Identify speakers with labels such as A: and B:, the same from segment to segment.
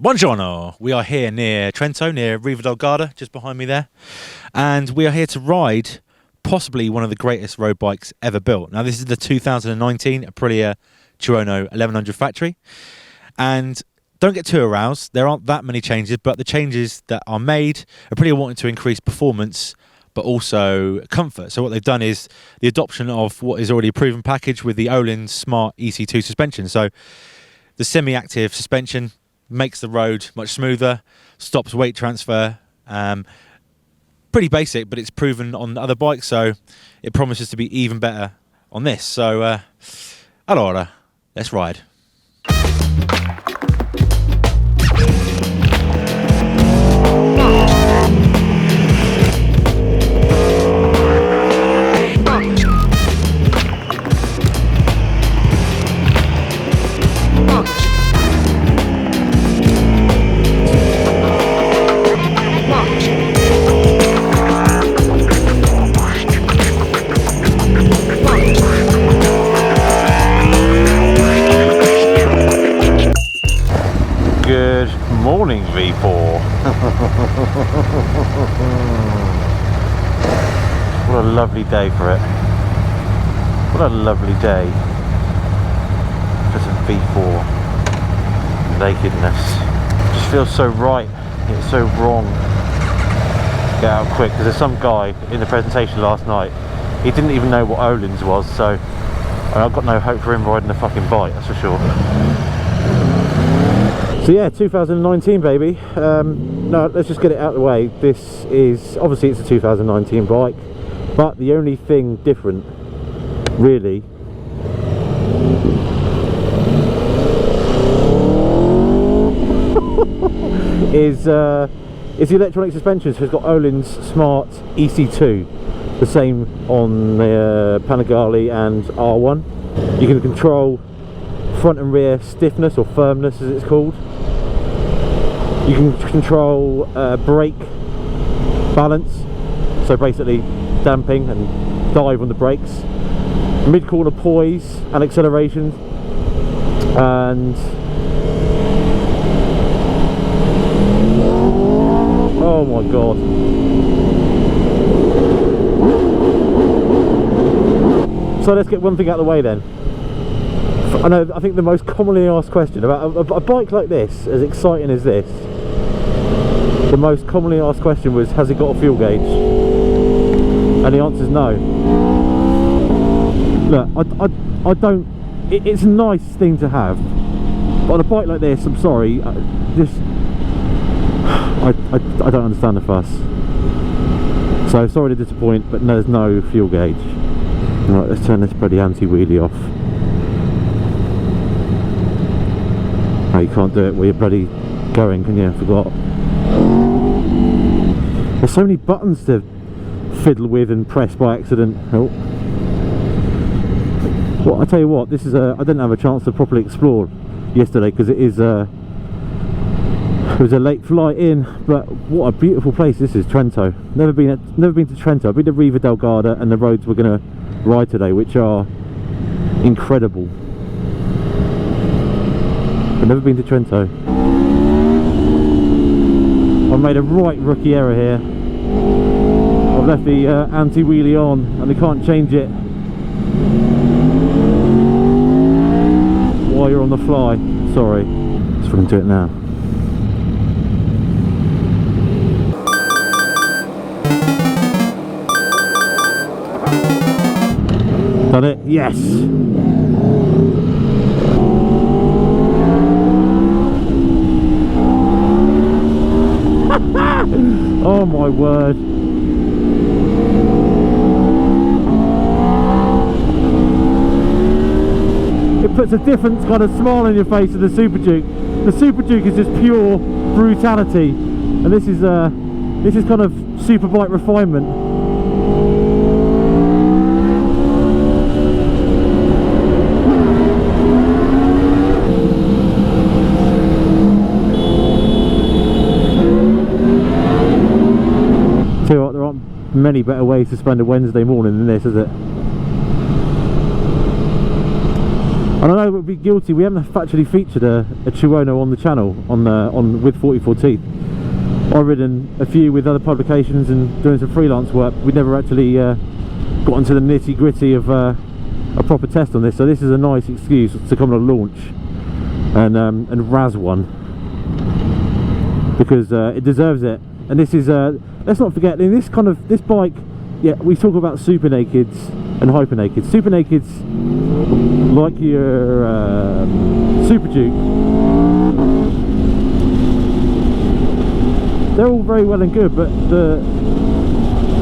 A: Buongiorno! We are here near Trento, near Riva del Garda, just behind me there. And we are here to ride possibly one of the greatest road bikes ever built. Now, this is the 2019 Aprilia Tuono 1100 factory. And don't get too aroused. There aren't that many changes, but the changes that are made, Aprilia wanting to increase performance, but also comfort. So what they've done is the adoption of what is already a proven package with the Öhlins Smart EC2 suspension. So the semi-active suspension makes the road much smoother, stops weight transfer. Pretty basic, but it's proven on other bikes, so it promises to be even better on this. So, allora, let's ride. Good morning, V4. What a lovely day for it. What a lovely day for some V4 nakedness. It just feels so right, it's so wrong to get out quick, because there's some guy in the presentation last night, he didn't even know what Öhlins was, so I've got no hope for him riding a fucking bike, that's for sure. So yeah, 2019 baby. No, let's just get it out of the way. This is, obviously it's a 2019 bike, but the only thing different, really, is the electronic suspension. So it's got Öhlins Smart EC2, the same on the Panigale and R1. You can control front and rear stiffness, or firmness as it's called. You can control brake balance, so basically damping and dive on the brakes, mid-corner poise and acceleration, and oh my god, so let's get one thing out of the way then. I think the most commonly asked question about a bike like this, as exciting as this, the most commonly asked question was, has it got a fuel gauge? And the answer is no. Look, I don't, it's a nice thing to have, but on a bike like this, I'm sorry, I don't understand the fuss. So sorry to disappoint, but there's no fuel gauge. Right, let's turn this bloody anti-wheelie off. Oh, you can't do it where you're bloody going, can you? I forgot. There's so many buttons to fiddle with and press by accident. Oh. Well, I tell you what, this is I didn't have a chance to properly explore yesterday because it was a late flight in, but what a beautiful place this is, Trento. Never been to Trento. I've been to Riva del Garda and the roads we're going to ride today, which are incredible. I've never been to Trento. I've made a right rookie error here. I've left the anti-wheelie on and they can't change it while you're on the fly. Sorry. Let's fucking do it now. Done it? Yes! Oh my word. It puts a different kind of smile on your face to the Super Duke. The Super Duke is just pure brutality, and this is kind of superbike refinement. Tell you what, there aren't many better ways to spend a Wednesday morning than this, is it? And I know we'd be guilty. We haven't actually featured a Tuono on the channel on with 44 teeth. I've ridden a few with other publications and doing some freelance work. We never actually got into the nitty gritty of a proper test on this. So this is a nice excuse to come on a launch and razz one, because it deserves it. And this is let's not forget, in this bike, yeah, we talk about super nakeds and hyper nakeds. Super nakeds, like your Super Duke, they're all very well and good, but the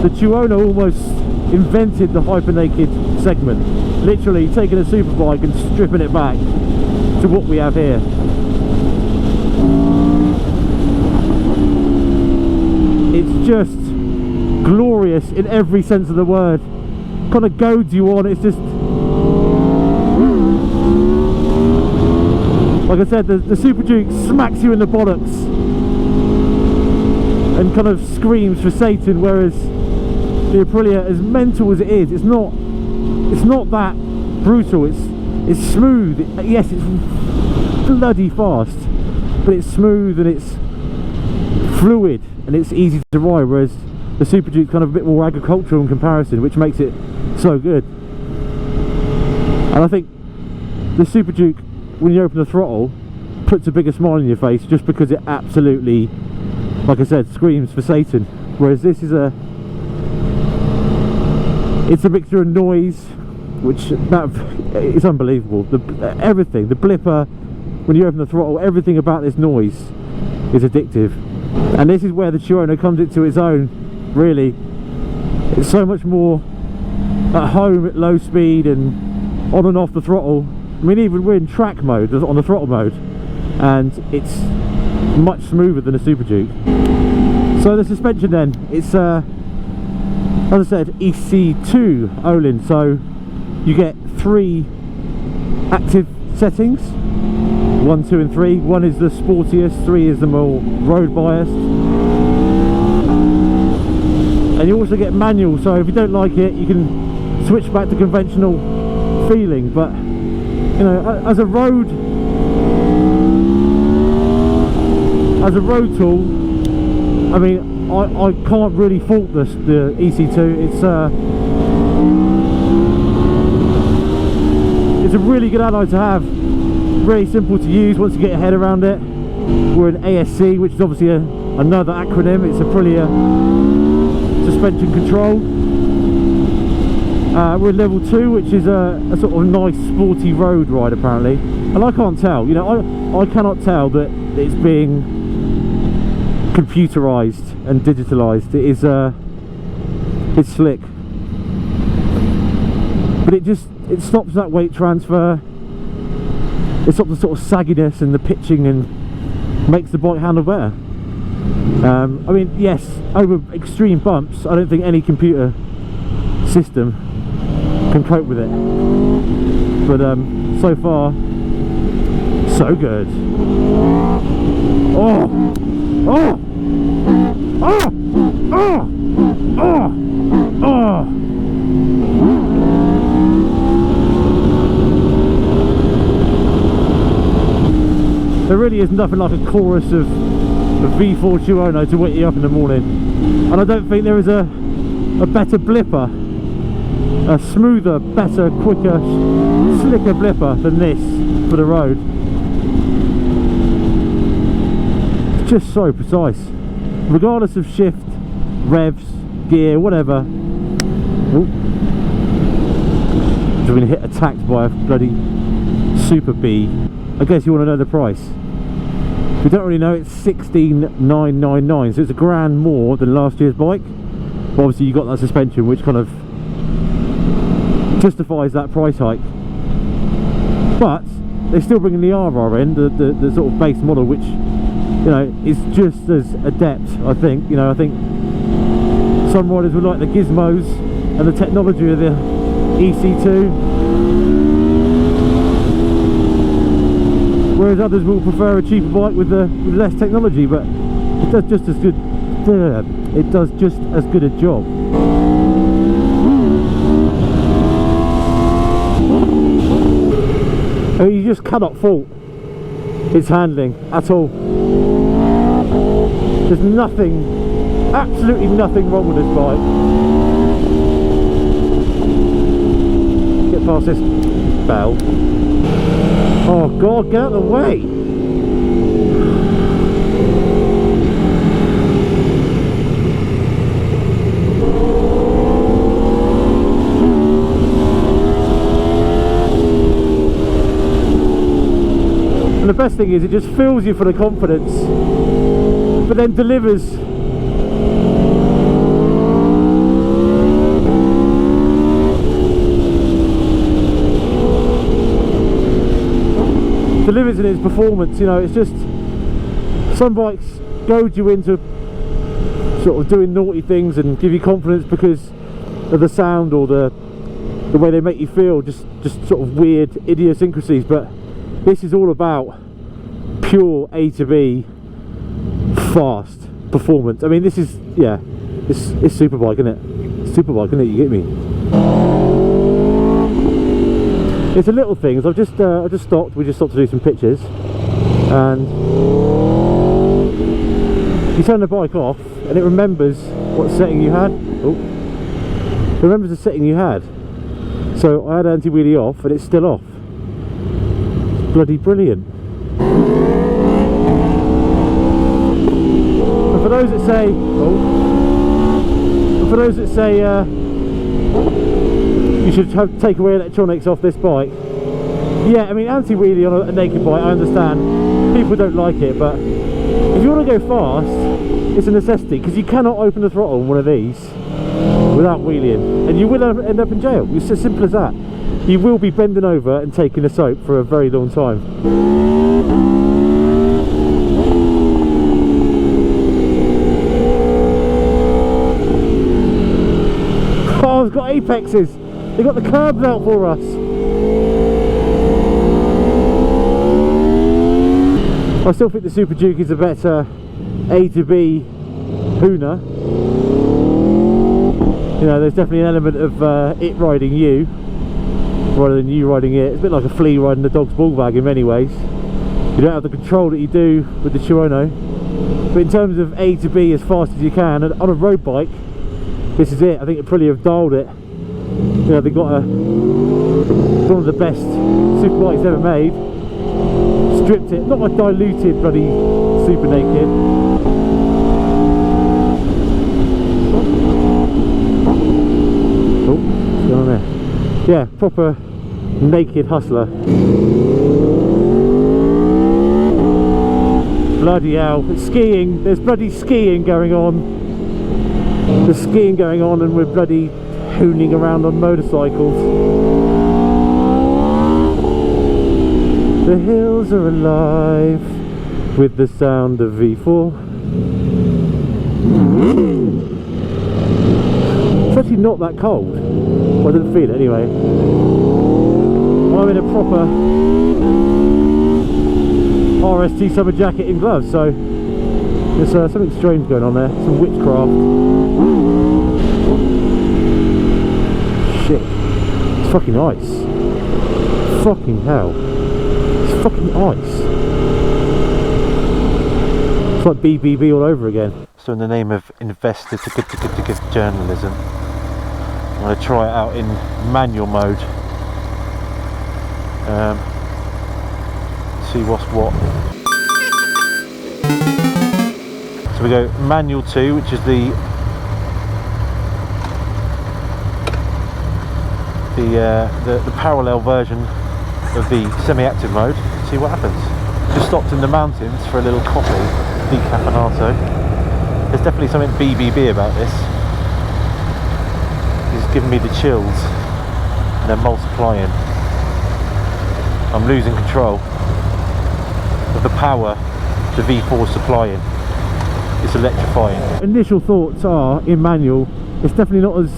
A: Tuono almost invented the hyper naked segment, literally taking a super bike and stripping it back to what we have here. It's just glorious in every sense of the word. Kind of goads you on. It's just, like I said, the Super Duke smacks you in the bollocks and kind of screams for Satan, whereas the Aprilia, as mental as it is, it's not that brutal. It's smooth. Yes, it's bloody fast, but it's smooth and it's fluid and it's easy to ride, whereas the Super Duke's kind of a bit more agricultural in comparison, which makes it so good. And I think the Super Duke, when you open the throttle, puts a bigger smile on your face, just because it absolutely, like I said, screams for Satan. Whereas this is it's a mixture of noise, which it's unbelievable. Everything, the blipper, when you open the throttle, everything about this noise is addictive. And this is where the Tuono comes into its own, really. It's so much more at home at low speed and on and off the throttle. I mean, even we're in track mode, on the throttle mode, and it's much smoother than a Super Duke. So the suspension then, it's as I said, EC2 Olin, so you get 3 active settings, 1, 2 and 3. 1 is the sportiest, 3 is the more road biased, and you also get manual, so if you don't like it you can switch back to conventional feeling. But you know, as a road tool, I mean, I can't really fault the EC2. It's a really good alloy to have, really simple to use once you get your head around it. We're an ASC, which is obviously another acronym. It's Aprilia Suspension Control. We're in level 2, which is a sort of nice sporty road ride apparently, and I can't tell, you know, I cannot tell that it's being computerized and digitalized. It is it's slick, but it stops that weight transfer. It stops the sort of sagginess and the pitching and makes the bike handle better. I mean, yes, over extreme bumps I don't think any computer system can cope with it, but so far so good. Oh! Oh! Oh! Oh! Oh! Oh! There really is nothing like a chorus of V4 Tuono to wake you up in the morning, and I don't think there is a better blipper, a smoother, better, quicker, slicker blipper than this for the road. Just so precise, regardless of shift, revs, gear, whatever. Ooh. Just been hit, attacked by a bloody Super B. I guess you want to know the price. We don't really know. It's 16,999, so it's £1,000 more than last year's bike. But obviously you got that suspension, which kind of justifies that price hike. But they're still bringing the RR in, the sort of base model, which, you know, is just as adept, I think. You know, I think some riders would like the gizmos and the technology of the EC2, whereas others will prefer a cheaper bike with less technology. But it does just as good. It does just as good a job.
B: I mean, you just cannot fault its handling at all. There's nothing, absolutely nothing wrong with this bike. Get past this bell. Oh God, get out of the way! And the best thing is, it just fills you full of confidence, but then delivers. Delivers in its performance. You know, it's just, some bikes goad you into sort of doing naughty things and give you confidence because of the sound or the way they make you feel, just sort of weird idiosyncrasies. But this is all about pure A to B fast performance. I mean, this is, yeah, it's superbike, isn't it? It's superbike, isn't it? You get me? It's a little things. I just stopped. We just stopped to do some pictures, and you turn the bike off, and it remembers what setting you had. Oh, it remembers the setting you had. So I had anti-wheelie off, and it's still off. It's bloody brilliant. And for those that say, you should take away electronics off this bike. Yeah, I mean, anti-wheelie on a naked bike, I understand. People don't like it, but if you want to go fast, it's a necessity, because you cannot open the throttle on one of these without wheeling, and you will end up in jail. It's as simple as that. You will be bending over and taking a soap for a very long time. Oh, I've got apexes. They got the curbs out for us. I still think the Super Duke is a better A to B Hooner. You know, there's definitely an element of it riding you rather than you riding it. It's a bit like a flea riding a dog's ball bag in many ways. You don't have the control that you do with the Tuono. But in terms of A to B as fast as you can, and on a road bike, this is it. I think Aprilia have dialed it. You know, they've got one of the best super bikes ever made. Stripped it, not like diluted bloody super naked. Oh, what's going on there? Yeah, proper naked hustler. Bloody hell, it's skiing. There's bloody skiing going on. There's skiing going on, and we're bloody hooning around on motorcycles. The hills are alive with the sound of V4. It's actually not that cold. Well, I didn't feel it anyway. I'm in a proper RST summer jacket and gloves, so there's something strange going on there. Some witchcraft. Shit. It's fucking ice. Fucking hell. Fucking ice. It's like BBB all over again. So in the name of investigative journalism, I'm going to try it out in manual mode. See what's what. So we go manual 2, which is the parallel version of the semi-active mode. See what happens. Just stopped in the mountains for a little coffee, decaffeinato. There's definitely something BBB about this. It's giving me the chills, and they're multiplying. I'm losing control of the power the V4 is supplying. It's electrifying. Initial thoughts are, in manual, it's definitely not as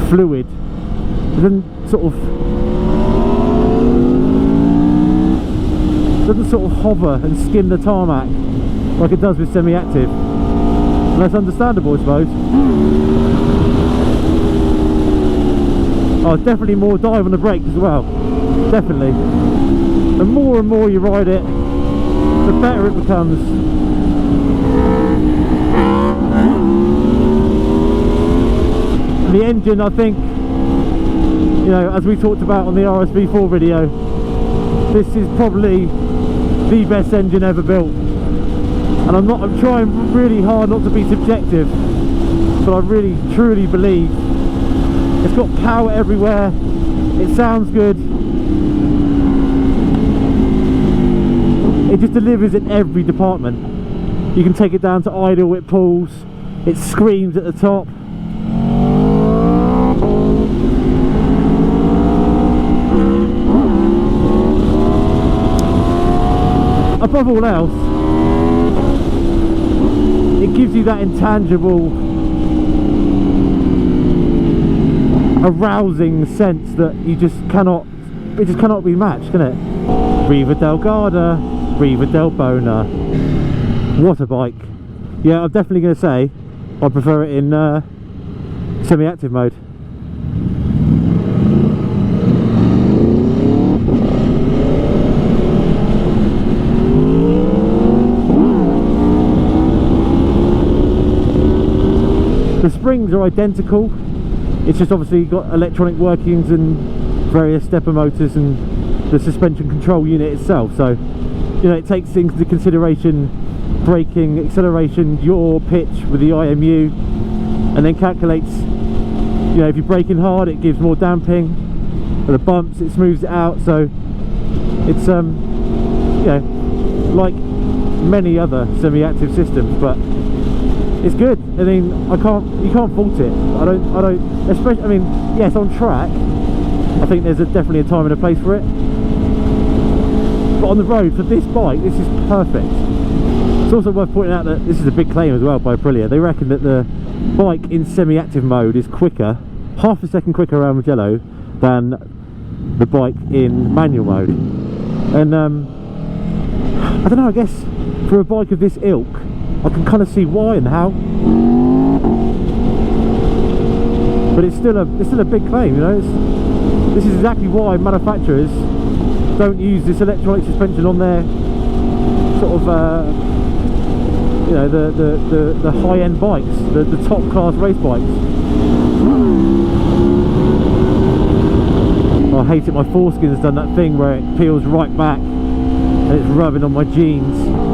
B: fluid. It doesn't sort of hover and skim the tarmac like it does with semi-active. And that's understandable, I suppose. Oh, definitely more dive on the brakes as well. Definitely. the more and more you ride it, the better it becomes. And the engine, I think, you know, as we talked about on the RSV4 video, this is probably the best engine ever built. And I'm trying really hard not to be subjective, but I really truly believe it's got power everywhere, it sounds good, it just delivers in every department. You can take it down to idle, it pulls, it screams at the top. Above all else, it gives you that intangible, arousing sense that it just cannot be matched, can it? Riva del Garda, Riva del Bona. What a bike. Yeah, I'm definitely going to say I prefer it in semi-active mode. The springs are identical, it's just obviously got electronic workings and various stepper motors and the suspension control unit itself, so you know, it takes things into consideration, braking, acceleration, yaw, pitch with the IMU, and then calculates, you know, if you're braking hard it gives more damping, and the bumps it smooths it out, so it's you know, like many other semi-active systems, but it's good. I mean, you can't fault it. I don't, especially, I mean, yes, on track, I think there's definitely a time and a place for it. But on the road, for this bike, this is perfect. It's also worth pointing out that this is a big claim as well by Aprilia. They reckon that the bike in semi-active mode is quicker, half a second quicker around Mugello than the bike in manual mode. And I don't know, I guess for a bike of this ilk, I can kind of see why and how, but it's still a big claim, you know. This is exactly why manufacturers don't use this electronic suspension on their sort of you know, the high-end bikes, the top class race bikes. I hate it. My foreskin's done that thing where it peels right back and it's rubbing on my jeans.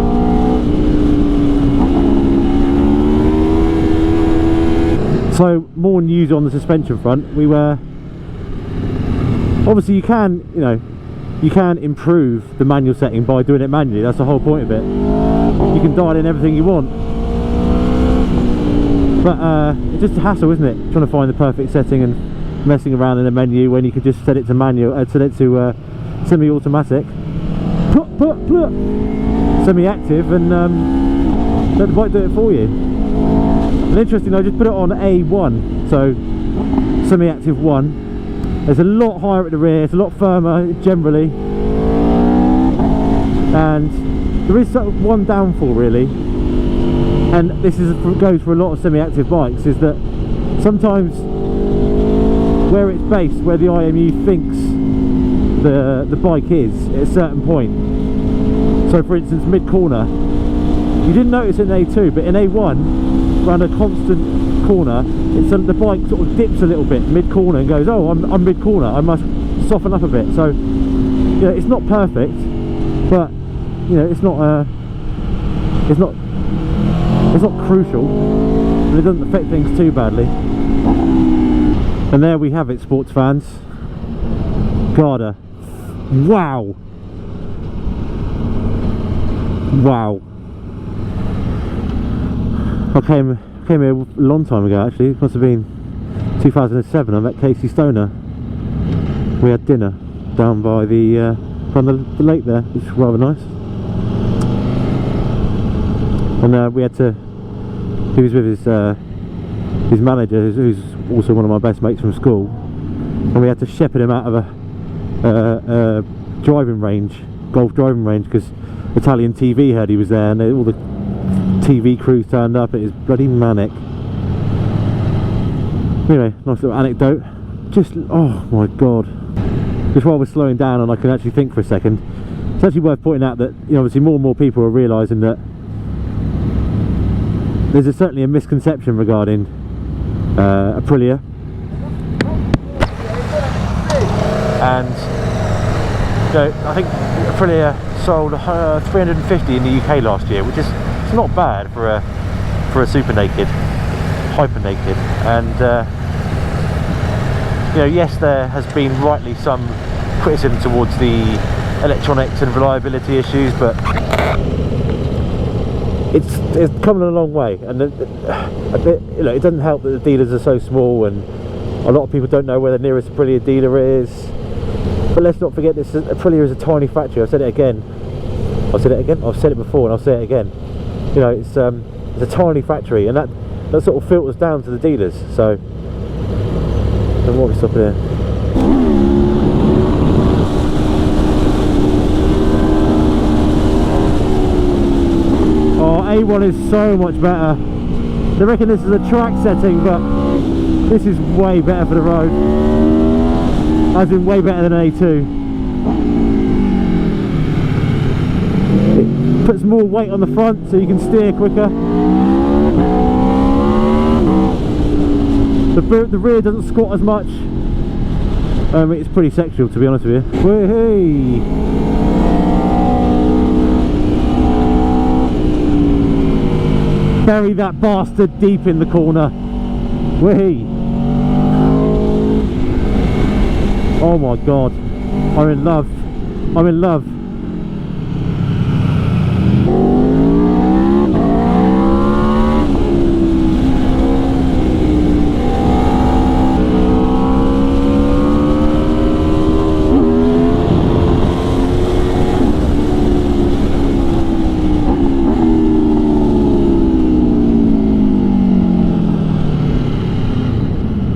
B: So more news on the suspension front. We were obviously, you can improve the manual setting by doing it manually. That's the whole point of it. You can dial in everything you want, but it's just a hassle, isn't it, trying to find the perfect setting and messing around in the menu when you could just set it to manual, set it to semi-automatic, semi-active, and let the bike do it for you. And interestingly, I just put it on A1, so semi-active 1. It's a lot higher at the rear, it's a lot firmer generally, and there is sort of one downfall really, and this goes for a lot of semi-active bikes, is that sometimes where it's based, where the IMU thinks the bike is at a certain point, so for instance mid-corner, you didn't notice it in A2, but in A1 around a constant corner, the bike sort of dips a little bit mid-corner and goes, oh, I'm mid-corner, I must soften up a bit. So you know, it's not perfect, but you know, it's not crucial, and it doesn't affect things too badly. And there we have it, sports fans. Garda. Wow. I came here a long time ago actually. It must have been 2007. I met Casey Stoner. We had dinner down by the lake there, which was rather nice. And we had to. He was with his manager, who's also one of my best mates from school, and we had to shepherd him out of a driving range, golf driving range, because Italian TV heard he was there, and all the TV crews turned up. It is bloody manic. Anyway, nice little anecdote. Just, oh my god, just while we're slowing down and I can actually think for a second, actually worth pointing out that, you know, obviously more and more people are realising that there's certainly a misconception regarding Aprilia, and you know, I think Aprilia sold 350 in the UK last year, which is, it's not bad for a super naked, hyper naked. And you know, yes, there has been rightly some criticism towards the electronics and reliability issues, but it's coming a long way. And you know, it doesn't help that the dealers are so small, and a lot of people don't know where the nearest Aprilia dealer is. But let's not forget, this Aprilia is a tiny factory. I've said it again. I've said it before, and I'll say it again. You know, it's a tiny factory, and that sort of filters down to the dealers. So, what are we stopping here? Oh, A1 is so much better. They reckon this is a track setting, but this is way better for the road. As in way better than A2. It puts more weight on the front so you can steer quicker. The rear doesn't squat as much. It's pretty sexual, to be honest with you. Whee! Bury that bastard deep in the corner. Whee! Oh my god, I'm in love. I'm in love.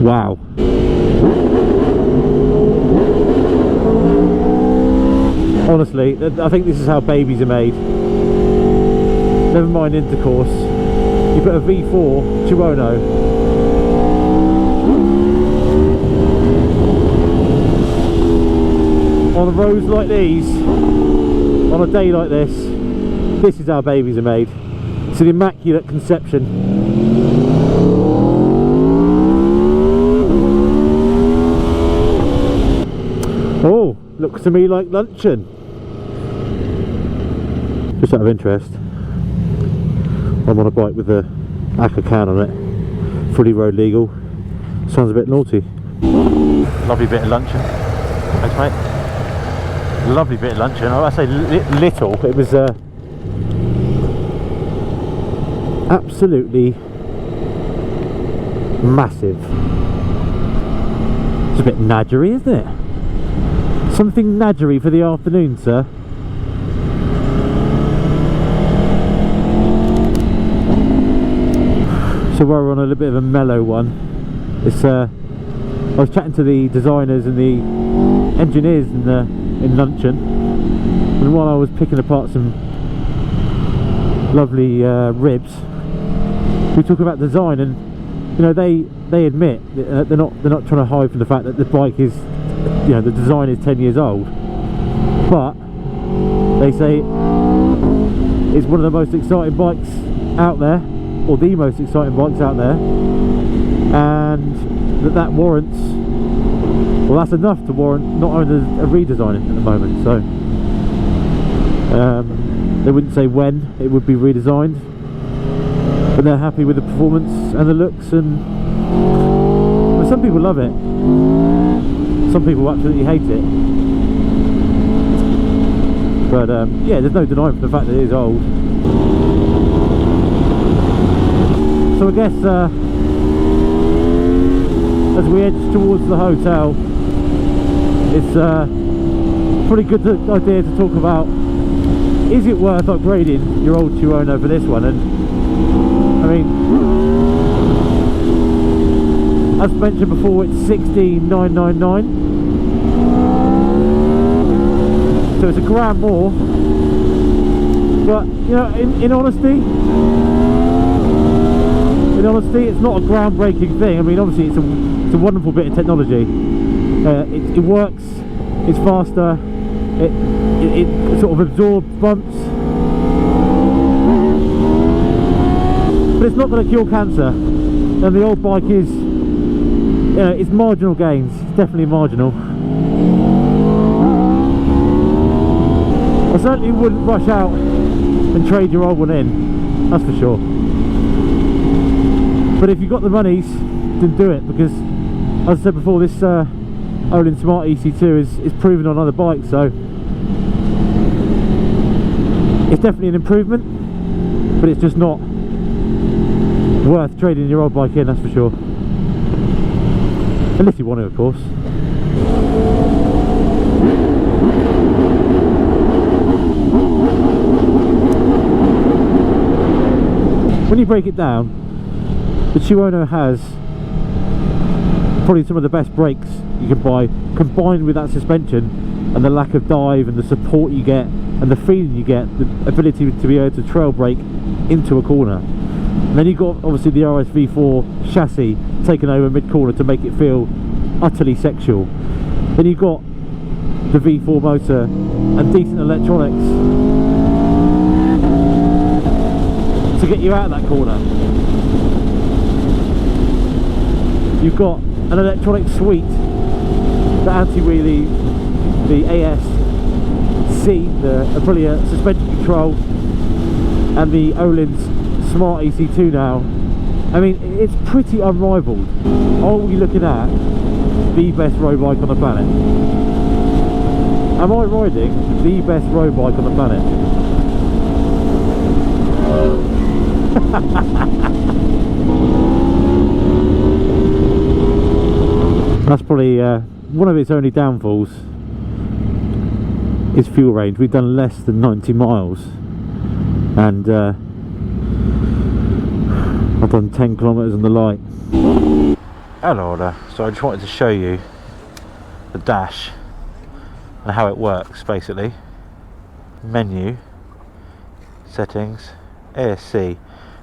B: Wow. Honestly, I think this is how babies are made. Never mind intercourse. You put a V4 Tuono on the roads like these, on a day like this is how babies are made. It's an immaculate conception. Oh, looks to me like luncheon. Just out of interest, I'm on a bike with a Acca can on it, fully road legal. Sounds a bit naughty. Lovely bit of luncheon. Thanks, mate. Lovely bit of luncheon. I say little. It was absolutely massive. It's a bit nadgery, isn't it? Something nadgery for the afternoon, sir. So we're on a little bit of a mellow one. It's I was chatting to the designers and the engineers in luncheon, and while I was picking apart some lovely ribs, we talk about design, and you know, they admit that they're not trying to hide from the fact that the bike is, you know, the design is 10 years old, but they say it's one of the most exciting bikes out there, or the most exciting bikes out there, and that warrants, well, that's enough to warrant not only a redesign at the moment. So they wouldn't say when it would be redesigned, but they're happy with the performance and the looks, and well, some people love it, some people absolutely hate it, but yeah, there's no denying for the fact that it is old. So I guess as we edge towards the hotel, it's a pretty good idea to talk about, is it worth upgrading your old Tuono for this one? And I mean, as mentioned before, it's $16,999, so it's $1,000 more, but you know, in honesty, it's not a groundbreaking thing. I mean, obviously it's a wonderful bit of technology. It works, it's faster, it sort of absorbs bumps, but it's not going to cure cancer. And the old bike is, you know, it's marginal gains. It's definitely marginal. I certainly wouldn't rush out and trade your old one in, that's for sure. But if you've got the monies, then do it, because as I said before, this Olin Smart EC2 is proven on other bikes, so it's definitely an improvement, but it's just not worth trading your old bike in, that's for sure. Unless you want to, of course. When you break it down, the Tuono has probably some of the best brakes you can buy, combined with that suspension and the lack of dive and the support you get and the feeling you get, the ability to be able to trail brake into a corner. And then you've got obviously the RSV4 chassis taken over mid-corner to make it feel utterly sexual. Then you've got the V4 motor and decent electronics to get you out of that corner. You've got an electronic suite, the anti-wheelie, the ASC, the Aprilia suspension control, and the Olin's Smart EC2 now. I mean, it's pretty unrivaled. Are we looking at the best road bike on the planet? Am I riding the best road bike on the planet? That's probably one of its only downfalls is fuel range. We've done less than 90 miles and I've done 10 kilometers on the light. Hello there. So I just wanted to show you the dash and how it works basically. Menu, settings, ASC.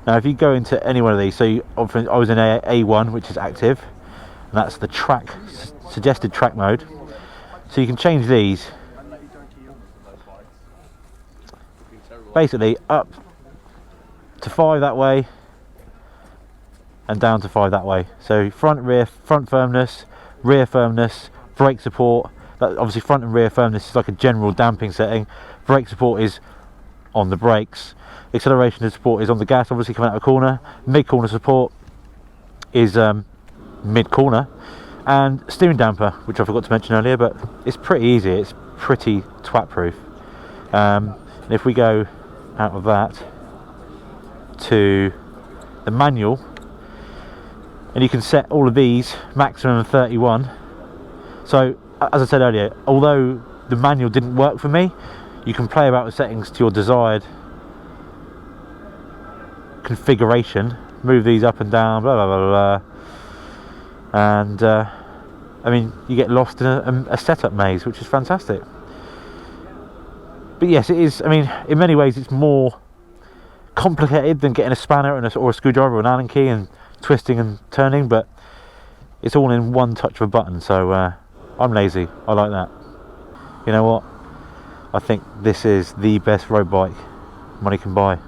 B: Now if you go into any one of these, so I was in A1, which is active, and that's the track, suggested track mode. So you can change these basically up to 5 that way and down to 5 that way. So front firmness, rear firmness, brake support. That obviously front and rear firmness is like a general damping setting. Brake support is on the brakes. Acceleration and support is on the gas, obviously coming out of the corner. Mid corner support is mid corner, and steering damper, which I forgot to mention earlier, but it's pretty easy. It's pretty twat proof. And if we go out of that to the manual, and you can set all of these maximum 31. So as I said earlier, although the manual didn't work for me, you can play about with settings to your desired configuration, move these up and down, blah blah blah blah, and I mean, you get lost in a setup maze, which is fantastic. But yes, it is. I mean, in many ways it's more complicated than getting a spanner or a screwdriver or an Allen key and twisting and turning, but it's all in one touch of a button. So I'm lazy, I like that. You know what, I think this is the best road bike money can buy.